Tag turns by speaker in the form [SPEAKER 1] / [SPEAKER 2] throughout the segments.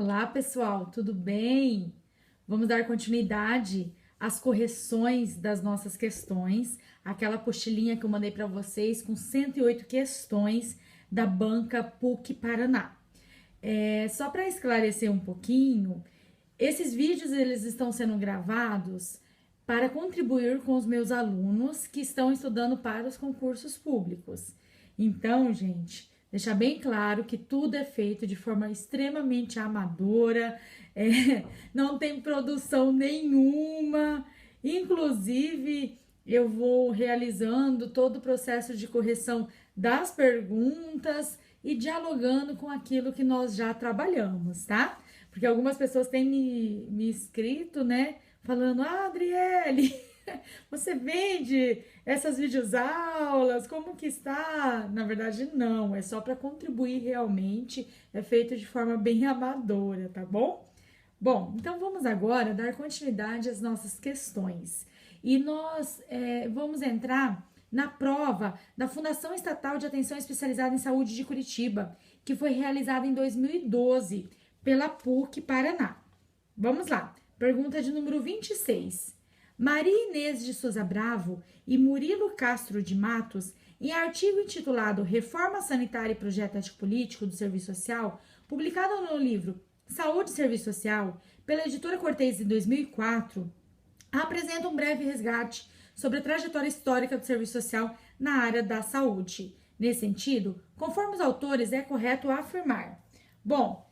[SPEAKER 1] Olá, pessoal, tudo bem? Vamos dar continuidade às correções das nossas questões, aquela apostilinha que eu mandei para vocês com 108 questões da banca PUC Paraná. Só para esclarecer um pouquinho, esses vídeos eles estão sendo gravados para contribuir com os meus alunos que estão estudando para os concursos públicos. Então, gente, deixar bem claro que tudo é feito de forma extremamente amadora, não tem produção nenhuma. Inclusive, eu vou realizando todo o processo de correção das perguntas e dialogando com aquilo que nós já trabalhamos, tá? Porque algumas pessoas têm me escrito, né? Falando, Adriele, você vende essas videoaulas? Como que está? Na verdade, não, é só para contribuir realmente, é feito de forma bem amadora, tá bom? Bom, então vamos agora dar continuidade às nossas questões. E nós vamos entrar na prova da Fundação Estatal de Atenção Especializada em Saúde de Curitiba, que foi realizada em 2012 pela PUC Paraná. Vamos lá, pergunta de número 26. Maria Inês de Souza Bravo e Murilo Castro de Matos, em artigo intitulado Reforma Sanitária e Projeto Ético Político do Serviço Social, publicado no livro Saúde e Serviço Social, pela editora Cortez em 2004, apresenta um breve resgate sobre a trajetória histórica do serviço social na área da saúde. Nesse sentido, conforme os autores, é correto afirmar. Bom,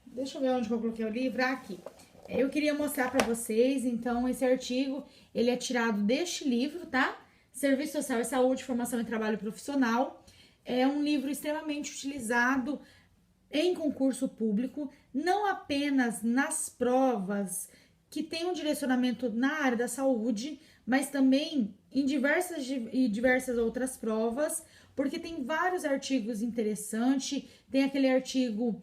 [SPEAKER 1] deixa eu ver onde eu coloquei o livro. Aqui. Eu queria mostrar para vocês, então, esse artigo, ele é tirado deste livro, tá? Serviço Social e Saúde, Formação e Trabalho Profissional. É um livro extremamente utilizado em concurso público, não apenas nas provas que tem um direcionamento na área da saúde, mas também em diversas outras provas, porque tem vários artigos interessantes. Tem aquele artigo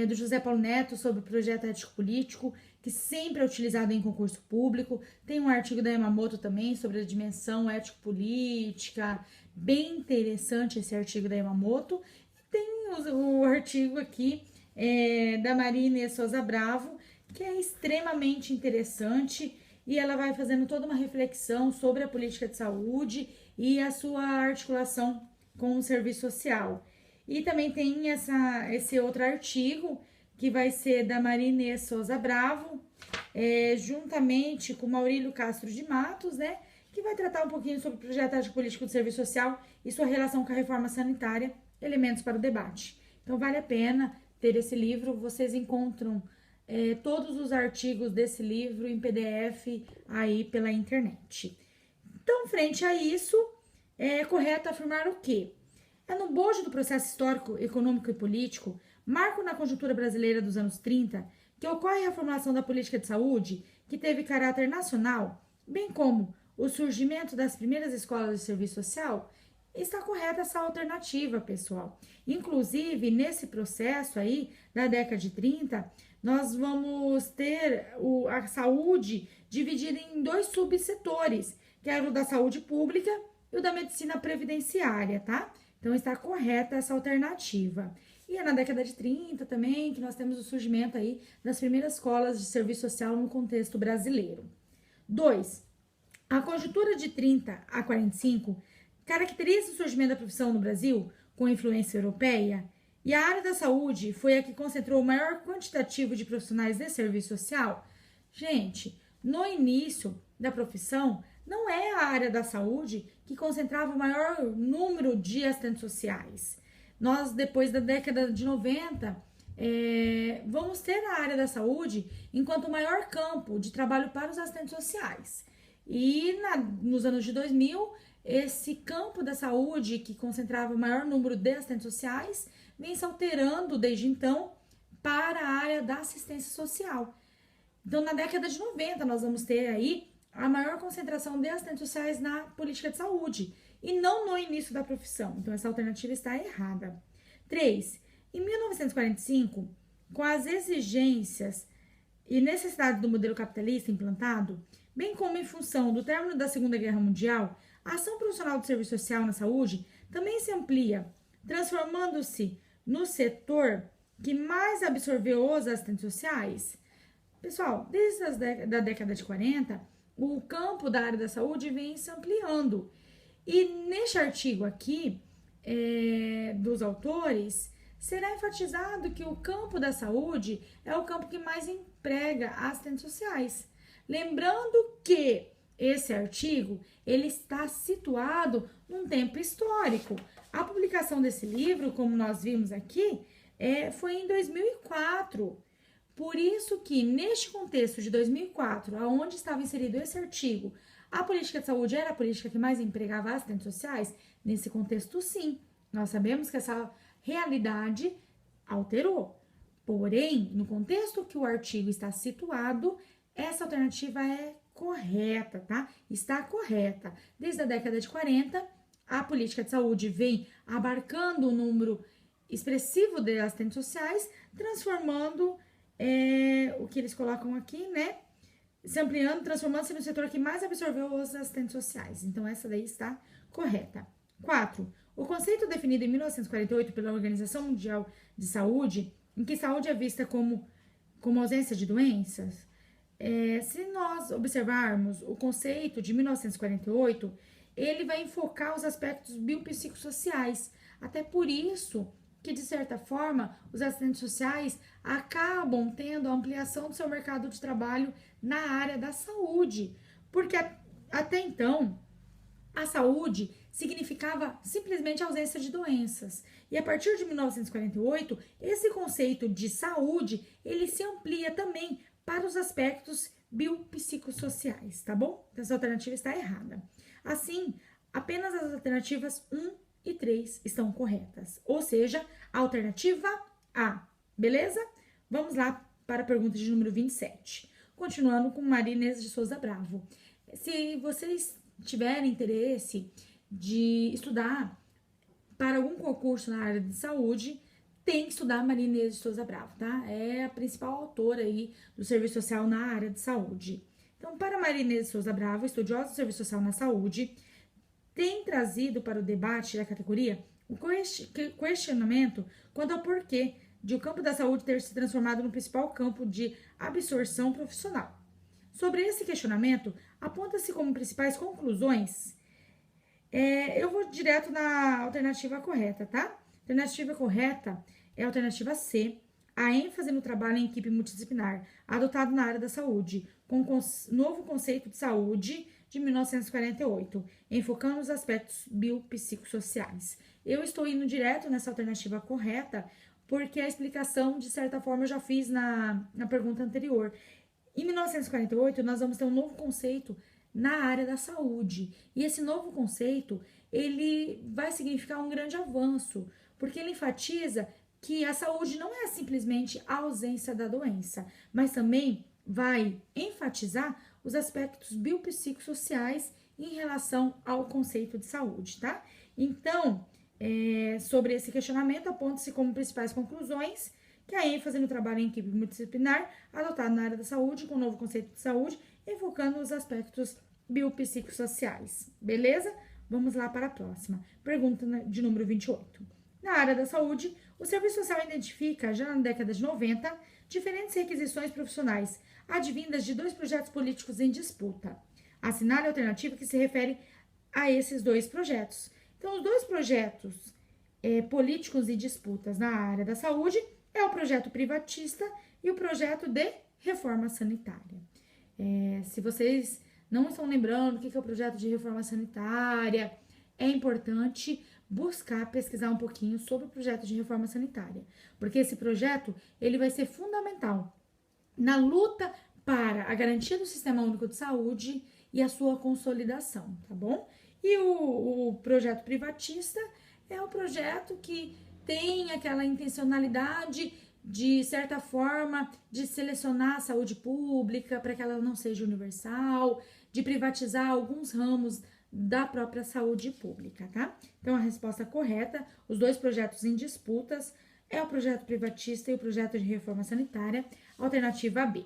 [SPEAKER 1] do José Paulo Neto sobre o projeto ético político, que sempre é utilizado em concurso público. Tem um artigo da Yamamoto também sobre a dimensão ético-política, bem interessante esse artigo da Yamamoto. E tem o artigo aqui da Maria Inês Souza Bravo, que é extremamente interessante, e ela vai fazendo toda uma reflexão sobre a política de saúde e a sua articulação com o serviço social. E também tem esse outro artigo, que vai ser da Maria Inês Souza Bravo, juntamente com Maurílio Castro de Matos, né, que vai tratar um pouquinho sobre o projeto ético político do serviço social e sua relação com a reforma sanitária, elementos para o debate. Então, vale a pena ter esse livro. Vocês encontram todos os artigos desse livro em PDF aí pela internet. Então, frente a isso, é correto afirmar o quê? No bojo do processo histórico, econômico e político, marco na conjuntura brasileira dos anos 30, que ocorre a formulação da política de saúde, que teve caráter nacional, bem como o surgimento das primeiras escolas de serviço social, está correta essa alternativa, pessoal. Inclusive, nesse processo aí, da década de 30, nós vamos ter a saúde dividida em dois subsetores, que é o da saúde pública e o da medicina previdenciária, tá? Então, está correta essa alternativa. E é na década de 30 também que nós temos o surgimento aí das primeiras escolas de serviço social no contexto brasileiro. 2. A conjuntura de 30 a 45 caracteriza o surgimento da profissão no Brasil com influência europeia, e a área da saúde foi a que concentrou o maior quantitativo de profissionais de serviço social. Gente, no início da profissão, não é a área da saúde que concentrava o maior número de assistentes sociais. Nós, depois da década de 90, vamos ter a área da saúde enquanto o maior campo de trabalho para os assistentes sociais. E nos anos de 2000, esse campo da saúde, que concentrava o maior número de assistentes sociais, vem se alterando desde então para a área da assistência social. Então, na década de 90, nós vamos ter aí a maior concentração de assistentes sociais na política de saúde, e não no início da profissão. Então, essa alternativa está errada. 3. Em 1945, com as exigências e necessidades do modelo capitalista implantado, bem como em função do término da Segunda Guerra Mundial, a ação profissional do serviço social na saúde também se amplia, transformando-se no setor que mais absorveu os assistentes sociais? Pessoal, desde a década de 40, o campo da área da saúde vem se ampliando. E neste artigo aqui, dos autores, será enfatizado que o campo da saúde é o campo que mais emprega assistentes sociais. Lembrando que esse artigo ele está situado num tempo histórico. A publicação desse livro, como nós vimos aqui, foi em 2004. Por isso que, neste contexto de 2004, onde estava inserido esse artigo, a política de saúde era a política que mais empregava assistentes sociais? Nesse contexto, sim. Nós sabemos que essa realidade alterou. Porém, no contexto que o artigo está situado, essa alternativa é correta, tá? Está correta. Desde a década de 40, a política de saúde vem abarcando um número expressivo de assistentes sociais, transformando o que eles colocam aqui, né? Se ampliando, transformando-se no setor que mais absorveu os assistentes sociais. Então, essa daí está correta. 4. O conceito definido em 1948 pela Organização Mundial de Saúde, em que saúde é vista como ausência de doenças, se nós observarmos o conceito de 1948, ele vai enfocar os aspectos biopsicossociais. Até por isso que, de certa forma, os assistentes sociais acabam tendo a ampliação do seu mercado de trabalho na área da saúde. Porque até então, a saúde significava simplesmente ausência de doenças. E a partir de 1948, esse conceito de saúde, ele se amplia também para os aspectos biopsicossociais, tá bom? Então, essa alternativa está errada. Assim, apenas as alternativas 1 e 3 estão corretas. Ou seja, a alternativa A, beleza? Vamos lá para a pergunta de número 27. Continuando com Maria Inês de Souza Bravo. Se vocês tiverem interesse de estudar para algum concurso na área de saúde, tem que estudar Maria Inês de Souza Bravo, tá? É a principal autora aí do serviço social na área de saúde. Então, para Maria Inês de Souza Bravo, estudiosa do serviço social na saúde, tem trazido para o debate da categoria o questionamento quanto ao porquê de o campo da saúde ter se transformado no principal campo de absorção profissional. Sobre esse questionamento, aponta-se como principais conclusões. Eu vou direto na alternativa correta, tá? A alternativa correta é a alternativa C, a ênfase no trabalho em equipe multidisciplinar, adotado na área da saúde, com o novo conceito de saúde de 1948, enfocando os aspectos biopsicossociais. Eu estou indo direto nessa alternativa correta, porque a explicação, de certa forma, eu já fiz na pergunta anterior. Em 1948, nós vamos ter um novo conceito na área da saúde. E esse novo conceito, ele vai significar um grande avanço, porque ele enfatiza que a saúde não é simplesmente a ausência da doença, mas também vai enfatizar os aspectos biopsicossociais em relação ao conceito de saúde, tá? Então, sobre esse questionamento, aponta-se como principais conclusões que a ênfase no trabalho em equipe multidisciplinar, adotado na área da saúde, com o novo conceito de saúde, enfocando os aspectos biopsicossociais. Beleza? Vamos lá para a próxima. Pergunta de número 28. Na área da saúde, o serviço social identifica, já na década de 90, diferentes requisições profissionais, advindas de 2 projetos políticos em disputa. Assinale a alternativa que se refere a esses 2 projetos. Então, os 2 projetos políticos em disputas na área da saúde é o projeto privatista e o projeto de reforma sanitária. Se vocês não estão lembrando o que é o projeto de reforma sanitária, é importante buscar pesquisar um pouquinho sobre o projeto de reforma sanitária, porque esse projeto ele vai ser fundamental na luta para a garantia do Sistema Único de Saúde e a sua consolidação, tá bom? E o projeto privatista é um projeto que tem aquela intencionalidade de certa forma de selecionar a saúde pública para que ela não seja universal, de privatizar alguns ramos da própria saúde pública, tá? Então, a resposta correta, os 2 projetos em disputas, é o projeto privatista e o projeto de reforma sanitária, alternativa B.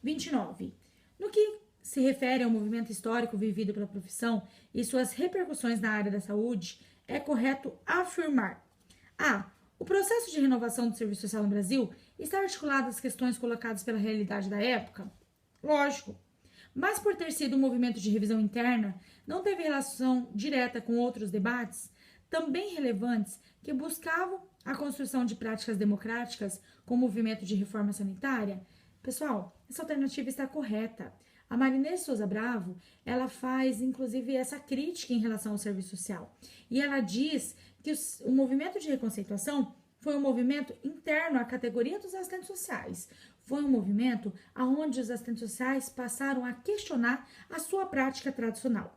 [SPEAKER 1] 29. No que se refere ao movimento histórico vivido pela profissão e suas repercussões na área da saúde, é correto afirmar: A. O processo de renovação do serviço social no Brasil está articulado às questões colocadas pela realidade da época? Lógico. Mas por ter sido um movimento de revisão interna, não teve relação direta com outros debates, também relevantes, que buscavam a construção de práticas democráticas com o movimento de reforma sanitária? Pessoal, essa alternativa está correta. A Marinês Souza Bravo, ela faz, inclusive, essa crítica em relação ao serviço social. E ela diz que o movimento de reconceituação foi um movimento interno à categoria dos assistentes sociais. Foi um movimento onde os assistentes sociais passaram a questionar a sua prática tradicional.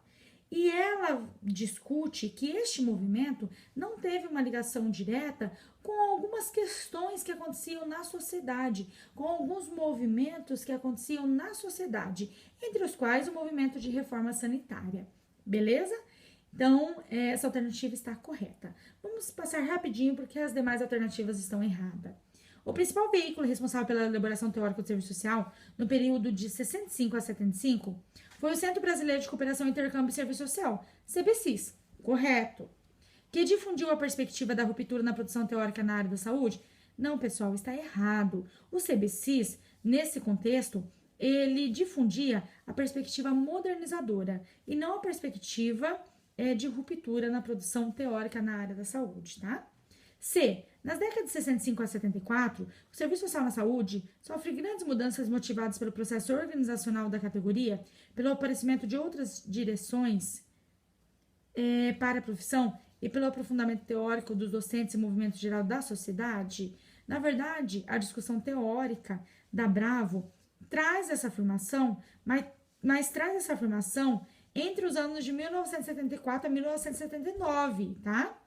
[SPEAKER 1] E ela discute que este movimento não teve uma ligação direta com algumas questões que aconteciam na sociedade, com alguns movimentos que aconteciam na sociedade, entre os quais o movimento de reforma sanitária. Beleza? Então, essa alternativa está correta. Vamos passar rapidinho porque as demais alternativas estão erradas. O principal veículo responsável pela elaboração teórica do serviço social no período de 65 a 75 foi o Centro Brasileiro de Cooperação, Intercâmbio e Serviço Social, CBCIS, correto. Que difundiu a perspectiva da ruptura na produção teórica na área da saúde? Não, pessoal, está errado. O CBCIS, nesse contexto, ele difundia a perspectiva modernizadora e não a perspectiva de ruptura na produção teórica na área da saúde, tá? C. Nas décadas de 65 a 74, o serviço social na saúde sofre grandes mudanças motivadas pelo processo organizacional da categoria, pelo aparecimento de outras direções para a profissão e pelo aprofundamento teórico dos docentes e movimento geral da sociedade. Na verdade, a discussão teórica da Bravo traz essa afirmação, mas traz essa afirmação entre os anos de 1974 a 1979, tá?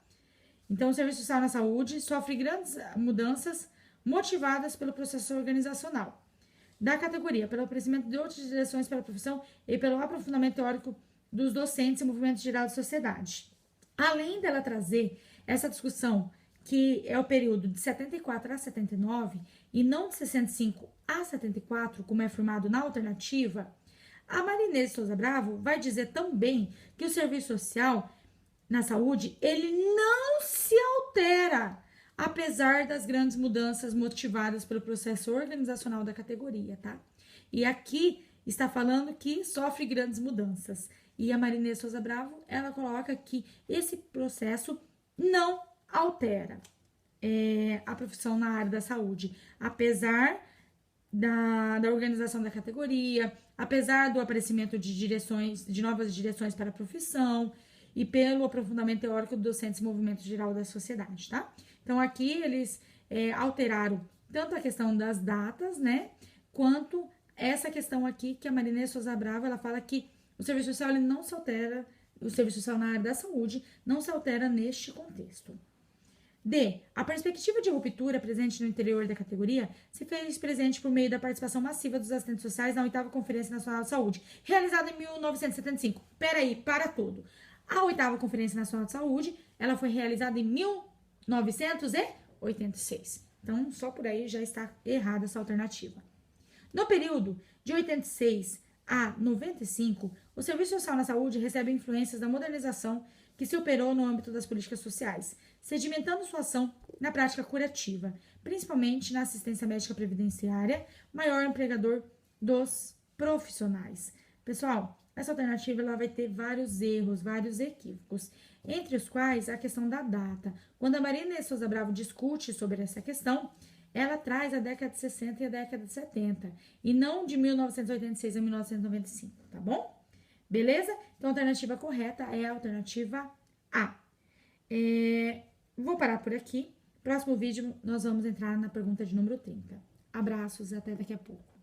[SPEAKER 1] Então, o serviço social na saúde sofre grandes mudanças motivadas pelo processo organizacional da categoria, pelo aparecimento de outras direções para a profissão e pelo aprofundamento teórico dos docentes e movimento geral da sociedade. Além dela trazer essa discussão, que é o período de 74 a 79 e não de 65 a 74, como é afirmado na alternativa, a Marinês Souza Bravo vai dizer também que o serviço social na saúde, ele não se altera, apesar das grandes mudanças motivadas pelo processo organizacional da categoria, tá? E aqui está falando que sofre grandes mudanças. E a Marinês Souza Bravo, ela coloca que esse processo não altera a profissão na área da saúde, apesar da organização da categoria, apesar do aparecimento de novas direções para a profissão, e pelo aprofundamento teórico do docentes e movimento geral da sociedade, tá? Então, aqui eles alteraram tanto a questão das datas, né, quanto essa questão aqui que a Marinês Souza Bravo, ela fala que o serviço social ele não se altera, o serviço social na área da saúde não se altera neste contexto. D. A perspectiva de ruptura presente no interior da categoria se fez presente por meio da participação massiva dos assistentes sociais na 8ª Conferência Nacional de Saúde, realizada em 1975. Peraí, para tudo. A 8ª Conferência Nacional de Saúde, ela foi realizada em 1986. Então, só por aí já está errada essa alternativa. No período de 86 a 95, o serviço social na saúde recebe influências da modernização que se operou no âmbito das políticas sociais, sedimentando sua ação na prática curativa, principalmente na assistência médica previdenciária, maior empregador dos profissionais. Pessoal, essa alternativa ela vai ter vários erros, vários equívocos, entre os quais a questão da data. Quando a Marinês Souza Bravo discute sobre essa questão, ela traz a década de 60 e a década de 70, e não de 1986 a 1995, tá bom? Beleza? Então, a alternativa correta é a alternativa A. Vou parar por aqui. Próximo vídeo, nós vamos entrar na pergunta de número 30. Abraços e até daqui a pouco.